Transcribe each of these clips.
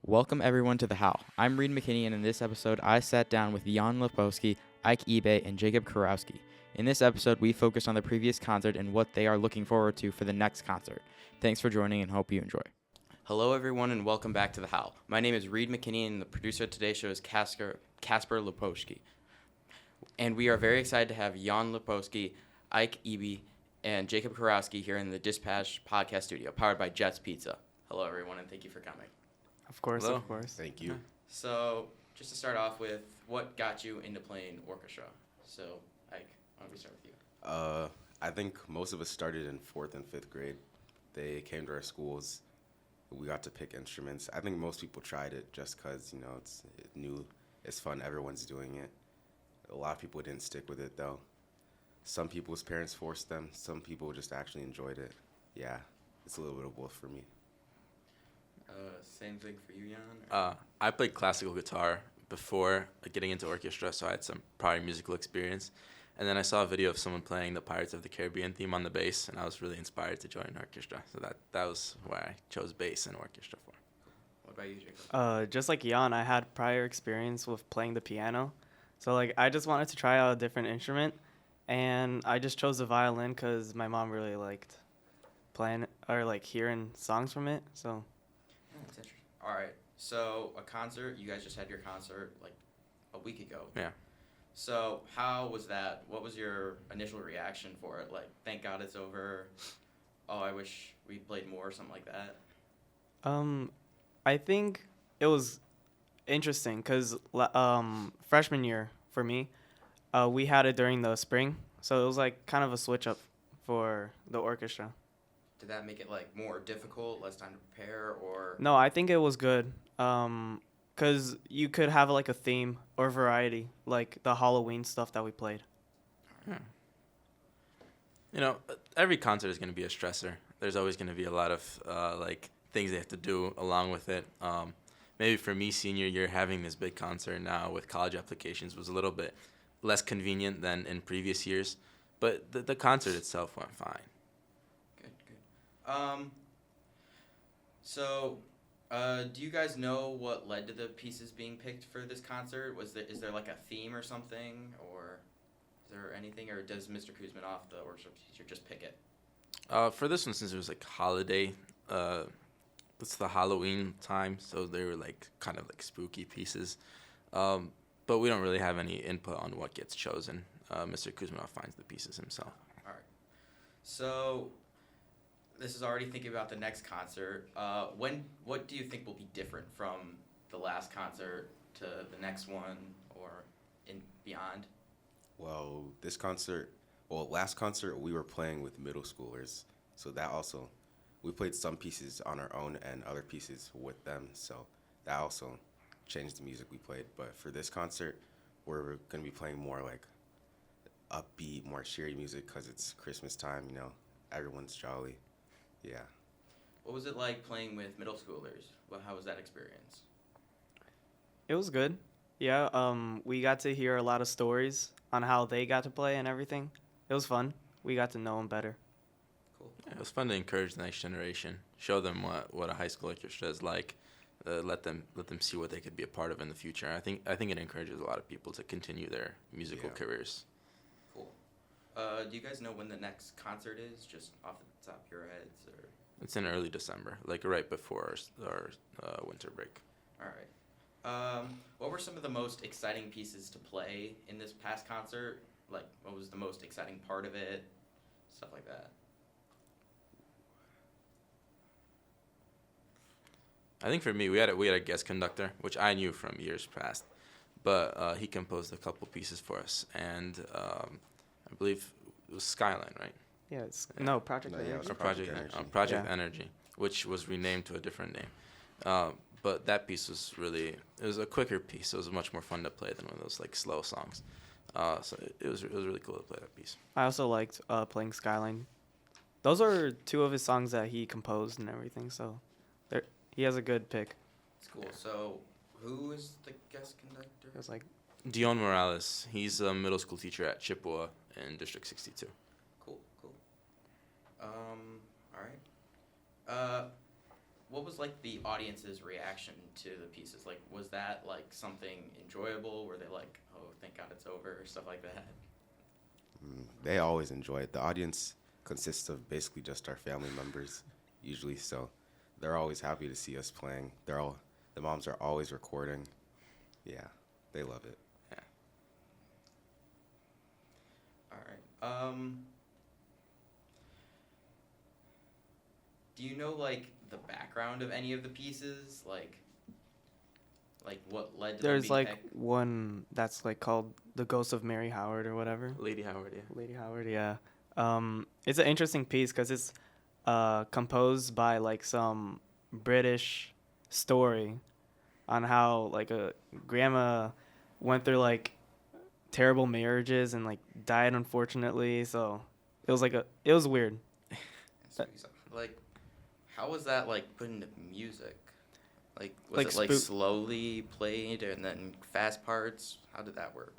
Welcome everyone to The How. I'm Reed McKinney, and in this episode, I sat down with Jan Lojewski, Ike Ibe, and Jacob Kurowski. In this episode, we focused on the previous concert and what they are looking forward to for the next concert. Thanks for joining and hope you enjoy. Hello everyone and welcome back to The How. My name is Reed McKinney and the producer of today's show is Casper Lojewski. And we are very excited to have Jan Lojewski, Ike Ibe, and Jacob Kurowski here in the Dispatch podcast studio, powered by Jets Pizza. Hello everyone and thank you for coming. Of course, Hello. of course. Thank you. So, just to start off with, what got you into playing orchestra? So, Ike, why don't we start with you? I think most of us started in 4th and 5th grade. They came to our schools. We got to pick instruments. I think most people tried it just because, it's new, it's fun, everyone's doing it. A lot of people didn't stick with it, though. Some people's parents forced them. Some people just actually enjoyed it. Yeah, it's a little bit of both for me. Same thing for you, Jan? I played classical guitar before getting into orchestra, so I had some prior musical experience. And then I saw a video of someone playing the Pirates of the Caribbean theme on the bass, and I was really inspired to join orchestra. So that was why I chose bass and orchestra for. What about you, Jacob? Just like Jan, I had prior experience with playing the piano. So, I just wanted to try out a different instrument, and I just chose the violin because my mom really liked playing or, hearing songs from it, so... That's interesting. All right. So, a concert, you guys just had your concert, a week ago. Yeah. So, how was that? What was your initial reaction for it? Thank God it's over. Oh, I wish we played more, or something like that. I think it was interesting because freshman year for me, we had it during the spring, so it was kind of a switch up for the orchestra. Did that make it more difficult, less time to prepare, or? No, I think it was good. Because you could have a theme or variety, like the Halloween stuff that we played. Yeah. Every concert is going to be a stressor. There's always going to be a lot of things they have to do along with it. Maybe for me, senior year, having this big concert now with college applications was a little bit less convenient than in previous years. But the concert itself went fine. So, do you guys know what led to the pieces being picked for this concert? Is there a theme or something, or is there anything, or does Mr. Kuzminoff, the orchestra teacher, just pick it? For this one, since it was holiday, it's the Halloween time, so they were kind of spooky pieces. But we don't really have any input on what gets chosen. Mr. Kuzminoff finds the pieces himself. All right. So, this is already thinking about the next concert. What do you think will be different from the last concert to the next one or in beyond? Well, last concert we were playing with middle schoolers, so that also, we played some pieces on our own and other pieces with them, so that also changed the music we played. But for this concert, we're going to be playing more upbeat, more cheery music because it's Christmas time, everyone's jolly. Yeah. What was it like playing with middle schoolers? How was that experience? It was good. Yeah, we got to hear a lot of stories on how they got to play and everything. It was fun. We got to know them better. Cool. Yeah, it was fun to encourage the next generation, show them what a high school orchestra is like, let them see what they could be a part of in the future. I think it encourages a lot of people to continue their musical careers. Cool. Do you guys know when the next concert is, just off the top of your heads? Or? It's in early December, right before our winter break. All right. What were some of the most exciting pieces to play in this past concert? What was the most exciting part of it? Stuff like that. I think for me, we had a guest conductor, which I knew from years past, but he composed a couple pieces for us, and I believe it was Skyline, right? Yeah, no, Project Energy. Yeah, it was Project Energy, which was renamed to a different name. But that piece was it was a quicker piece. So it was much more fun to play than one of those slow songs. So it was really cool to play that piece. I also liked playing Skyline. Those are two of his songs that he composed and everything, so he has a good pick. It's cool. So who is the guest conductor? It was Dion Morales. He's a middle school teacher at Chippewa in District 62. Cool. All right. what was like the audience's reaction to the pieces? Like, was that like something enjoyable? Were they like, oh, thank God it's over, or stuff like that? They always enjoy it. The audience consists of basically just our family members, usually. So they're always happy to see us playing. The moms are always recording. Yeah, they love it. Yeah. All right. Do you know like the background of any of the pieces? Like what led to them There's being like picked? one that's like called The Ghost of Mary Howard or whatever. Lady Howard, yeah. Lady Howard, yeah. It's an interesting piece because it's composed by like some British story on how like a grandma went through like terrible marriages and like died unfortunately. So it was weird. Like, how was that like put into music? Like, was Like it like spook- slowly played and then fast parts? How did that work?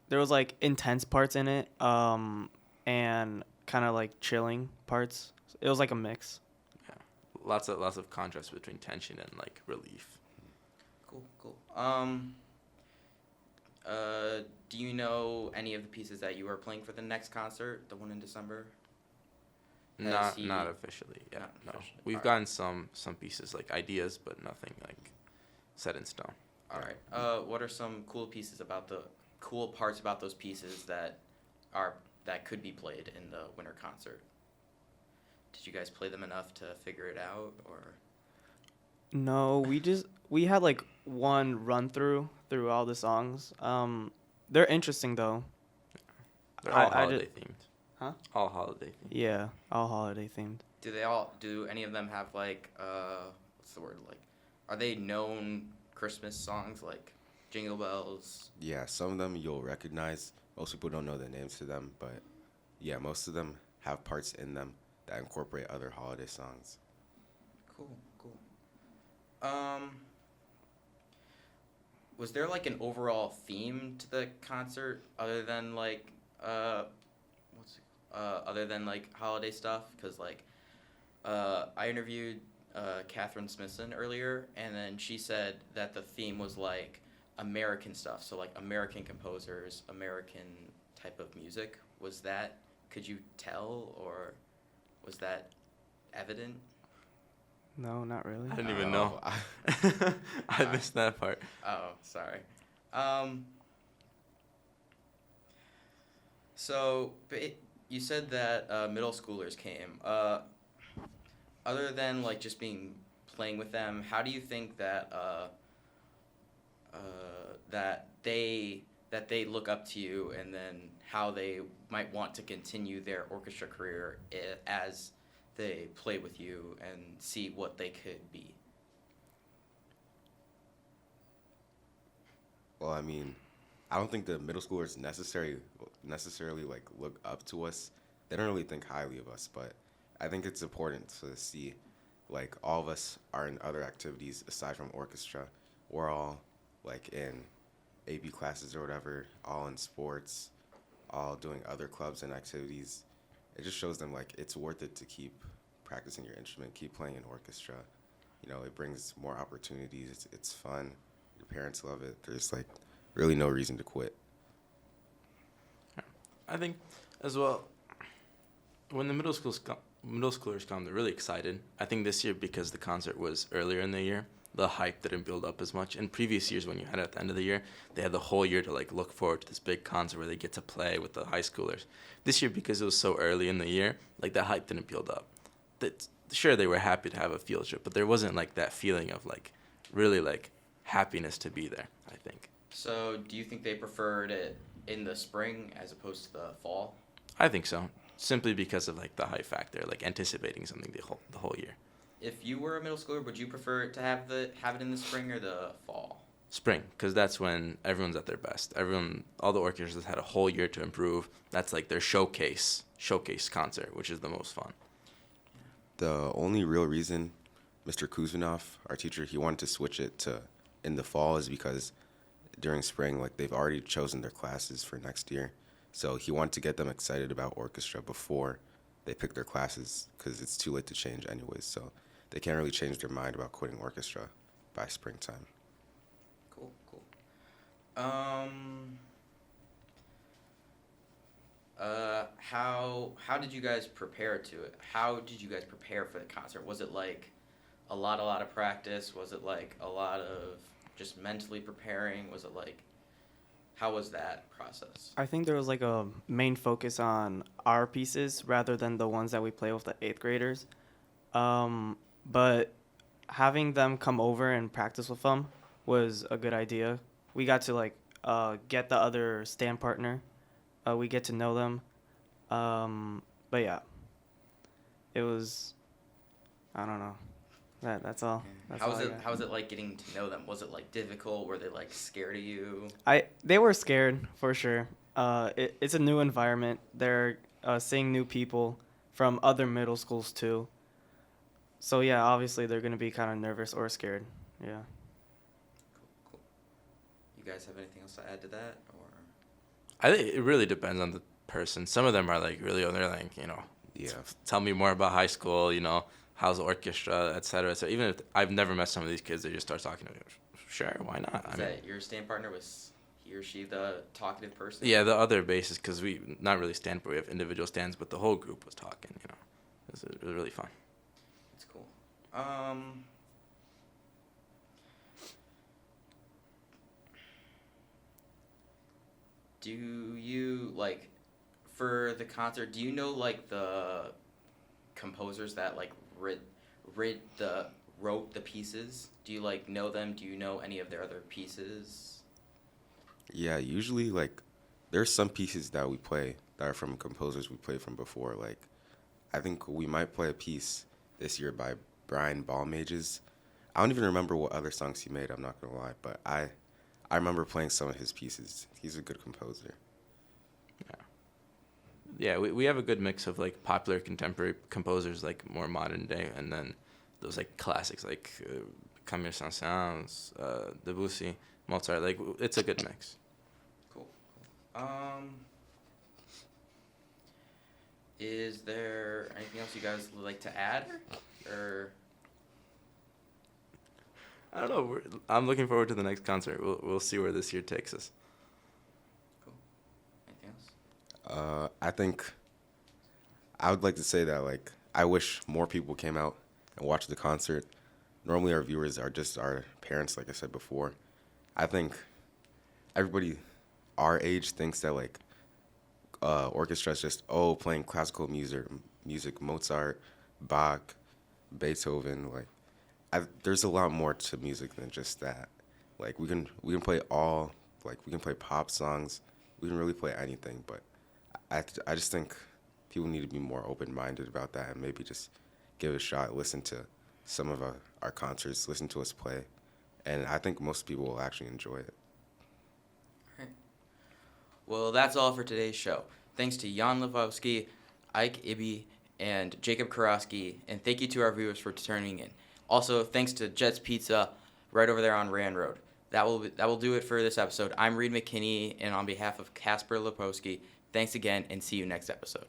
There was like intense parts in it, and kind of like chilling parts. It was like a mix. Yeah. Lots of contrast between tension and like relief. Cool. Do you know any of the pieces that you are playing for the next concert, the one in December? Has he- Not officially. Yeah, Not no. officially. We've Alright. gotten some pieces like ideas, but nothing like set in stone. All right. What are some cool parts about those pieces that could be played in the winter concert? Did you guys play them enough to figure it out, or? No, we had like one run through all the songs. They're interesting though. They're all I holiday themed. Huh? All holiday themed. Yeah, all holiday themed. Do any of them have like what's the word, like, are they known Christmas songs like Jingle Bells? Yeah, some of them you'll recognize. Most people don't know the names to them, but yeah, most of them have parts in them that incorporate other holiday songs. Cool. Was there like an overall theme to the concert other than like other than like holiday stuff? Because like I interviewed Catherine Smithson earlier, and then she said that the theme was like American stuff, so like American composers, American type of music. Could you tell, or was that evident? No, not really. I didn't even know. I missed that part. Oh, sorry. So, you said that middle schoolers came. Other than like just playing with them, how do you think that that they look up to you, and then how they might want to continue their orchestra career as they play with you and see what they could be? Well, I mean, I don't think the middle schoolers necessarily like look up to us. They don't really think highly of us, but I think it's important to see, like, all of us are in other activities aside from orchestra. We're all like in AP classes or whatever, all in sports, all doing other clubs and activities. It just shows them like it's worth it to keep practicing your instrument, keep playing in orchestra. You know, it brings more opportunities. It's fun. Your parents love it. There's like really no reason to quit. I think as well, when the middle schoolers come, they're really excited. I think this year, because the concert was earlier in the year, the hype didn't build up as much. In previous years, when you had it at the end of the year, they had the whole year to like look forward to this big concert where they get to play with the high schoolers. This year, because it was so early in the year, like that hype didn't build up. Sure, they were happy to have a field trip, but there wasn't like that feeling of like really like happiness to be there, I think. So, do you think they preferred it in the spring as opposed to the fall? I think so, simply because of like the hype factor, like anticipating something the whole year. If you were a middle schooler, would you prefer to have it in the spring or the fall? Spring, because that's when everyone's at their best. All the orchestras had a whole year to improve. That's like their showcase concert, which is the most fun. The only real reason Mr. Kuzminov, our teacher, he wanted to switch it to in the fall is because during spring, like, they've already chosen their classes for next year. So he wanted to get them excited about orchestra before they pick their classes, because it's too late to change anyways. So they can't really change their mind about quitting orchestra by springtime. Cool. How did you guys prepare to it? How did you guys prepare for the concert? Was it like a lot of practice? Was it like a lot of just mentally preparing? Was it like, how was that process? I think there was like a main focus on our pieces rather than the ones that we play with the 8th graders. But having them come over and practice with them was a good idea. We got to like get the other stand partner. We get to know them. But yeah, it was, I don't know. That's all. That's How all was I it? got. How was it like getting to know them? Was it like difficult? Were they like scared of you? They were scared for sure. It's a new environment. They're seeing new people from other middle schools too. So yeah, obviously they're gonna be kind of nervous or scared. Yeah. Cool. You guys have anything else to add to that, or? I think it really depends on the person. Some of them are like really, they're like, Yeah. tell me more about high school, how's the orchestra, etc. So even if I've never met some of these kids, they just start talking to me. Sure, why not? Is that your stand partner? Was he or she the talkative person? Yeah, the other bases, because we not really stand, but we have individual stands, but the whole group was talking. It was really fun. That's cool. Do you like for the concert? Do you know like the composers that like wrote the pieces? Do you like know them? Do you know any of their other pieces? Yeah, usually, like, there's some pieces that we play that are from composers we played from before. Like, I think we might play a piece this year by Brian Ballmages. I don't even remember what other songs he made, I'm not going to lie, but I remember playing some of his pieces. He's a good composer. Yeah, we have a good mix of like popular contemporary composers, like more modern day, and then those like classics like Camille Saint-Saëns, Debussy, Mozart. Like it's a good mix. Cool. Is there anything else you guys would like to add, or? I don't know. I'm looking forward to the next concert. We'll see where this year takes us. Cool. Anything else? I think I would like to say that, like, I wish more people came out and watched the concert. Normally our viewers are just our parents, like I said before. I think everybody our age thinks that, like, orchestra is just, playing classical music, Mozart, Bach, Beethoven. Like, there's a lot more to music than just that. Like, we can play we can play pop songs. We can really play anything, but I just think people need to be more open-minded about that and maybe just give it a shot, listen to some of our concerts, listen to us play, and I think most people will actually enjoy it. All right. Well, that's all for today's show. Thanks to Jan Lojewski, Ike Ibe, and Jacob Kurowski, and thank you to our viewers for tuning in. Also, thanks to Jet's Pizza right over there on Rand Road. That will do it for this episode. I'm Reed McKinney, and on behalf of Casper Lopowski, thanks again, and see you next episode.